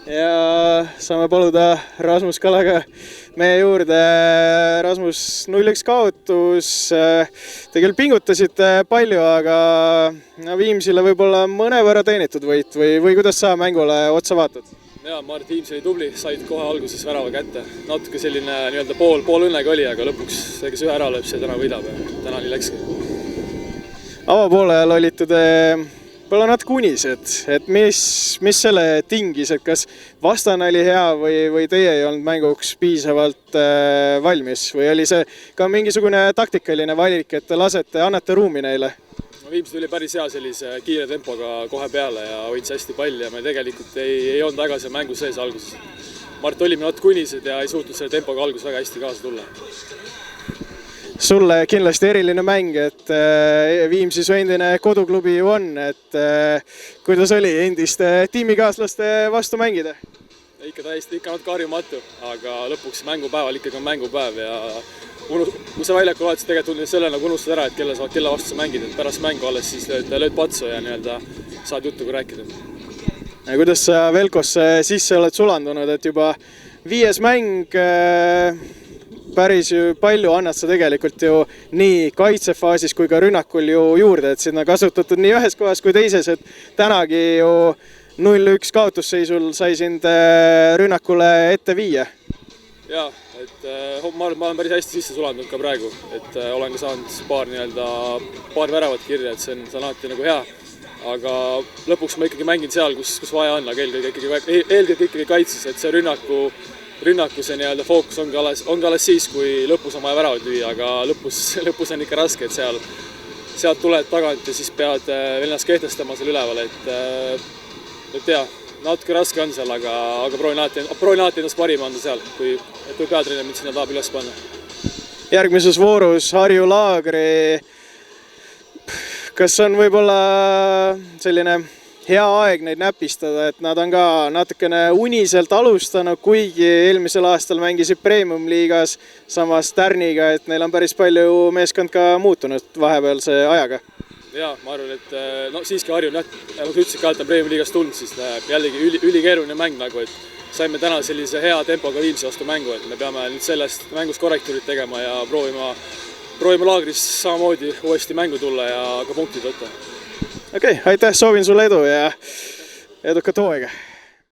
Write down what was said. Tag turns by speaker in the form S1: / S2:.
S1: ja saame paluda Rasmus Kalaga meie juurde. Rasmus, 0-1 kaotus. Te küll pingutasite palju, aga Viimsile võib-olla mõnevõrra teenitud võit või kuidas sa mängule otsa vaatad?
S2: Jaa, ma arvan, et Viimsi oli tubli, said kohe alguses värava kätte. Natuke selline nii-öelda pool õnnega oli, aga lõpuks see, kes ühe ära lööb, see täna võidab ja täna nii läkski.
S1: Avapoole ajal olite te võib-olla natuke unised, et mis selle tingis, et kas vastane oli hea või teie ei olnud mänguks piisavalt valmis või oli see ka mingisugune taktikaline valik, et te lasete, annate ruumi neile?
S2: Viimsi tuli päris hea sellise kiire tempoga kohe peale ja hoidis hästi palli ja me tegelikult ei olnud väga seal mängu sees alguses. Mart olime natuke unised ja ei suutnud selle tempoga alguses väga hästi kaasa tulla.
S1: Sulle kindlasti eriline mäng, et Viimsi su endine koduklubi ju on, et kuidas oli endiste tiimikaaslaste vastu mängida?
S2: Ikka natuke harjumatu, aga lõpuks mängupäeval ikkagi on mängupäev ja kui sa väljakul oled, siis tegelikult selle nagu unustad ära, et kelle vastu sa mängid, et pärast mängu alles siis lööd patsu ja nii-öelda saad juttu kui rääkida.
S1: Kuidas sa Velkosse sisse oled sulandunud, et juba 5. mäng päris palju annad sa tegelikult ju nii kaitsefaasis kui ka rünnakul ju juurde, et sinna kasutatud nii ühes kohas kui teises, et tänagi ju 0-1 kaotusseisul sai sind rünnakule ette viia.
S2: Jaa, et ma olen päris hästi sisse sulandunud ka praegu, et olen ka saanud paar väravat kirja, et see on alati nagu hea, aga lõpuks ma ikkagi mängin seal, kus vaja on, aga eelkõige ikkagi kaitses, et see rünnaku see nii-öelda fookus ongi alles siis, kui lõpus on vaja väravat lüüa, aga lõpus on ikka raske, et sealt tuled tagant ja siis pead veel ennast kehtestama seal üleval, et jaa, natuke raske on seal, aga proovin alati ennast parima anda seal, kui peatreener mind sinna tahab üles panna.
S1: Järgmises voorus Harju Laagri. Kas on võib-olla selline hea aeg neid näpistada, et nad on ka natukene uniselt alustanud, kuigi eelmisel aastal mängisid Premium-liigas samas Tärniga, et neil on päris palju meeskond ka muutunud vahepealse ajaga?
S2: Jaa, ma arvan, et siiski Harju on nagu ütlesid ka, et on Premium-liigas tulnud, siis jällegi ülikeeruline mäng nagu, et saime täna sellise hea tempoga Viimsi vastu mängu, et me peame nüüd sellest mängust korrektuurid tegema ja proovima Laagris samamoodi uuesti mängu tulla ja ka punktid võtta.
S1: Okei, aitäh, soovin sulle edu ja edukat hooaega!